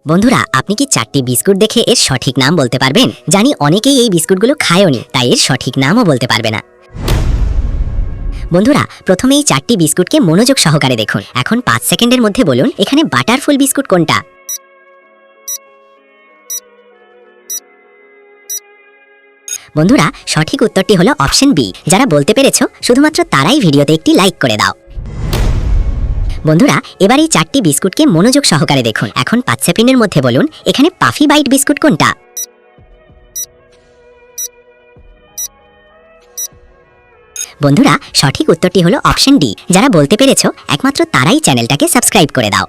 বন্ধুরা, আপনি কি চারটি বিস্কুট দেখে এর সঠিক নাম বলতে পারবেন? জানি অনেকেই এই বিস্কুটগুলো খায়ওনি, তাই এর সঠিক নামও বলতে পারবে না। বন্ধুরা, প্রথমে এই চারটি বিস্কুটকে মনোযোগ সহকারে দেখুন। এখন 5 সেকেন্ডের মধ্যে বলুন এখানে বাটারফুল বিস্কুট কোনটা। বন্ধুরা, সঠিক উত্তরটি হলো অপশন বি। যারা বলতে পেরেছো শুধুমাত্র তারাই ভিডিওতে একটি লাইক করে দাও। বন্ধুরা, এবার এই চারটি বিস্কুটকে মনোযোগ সহকারে দেখুন। এখন 5 সেকেন্ডের মধ্যে বলুন এখানে পাফি বাইট বিস্কুট কোনটা। বন্ধুরা, সঠিক উত্তরটি হলো অপশন ডি। যারা বলতে পেরেছো একমাত্র তারাই চ্যানেলটাকে সাবস্ক্রাইব করে দাও।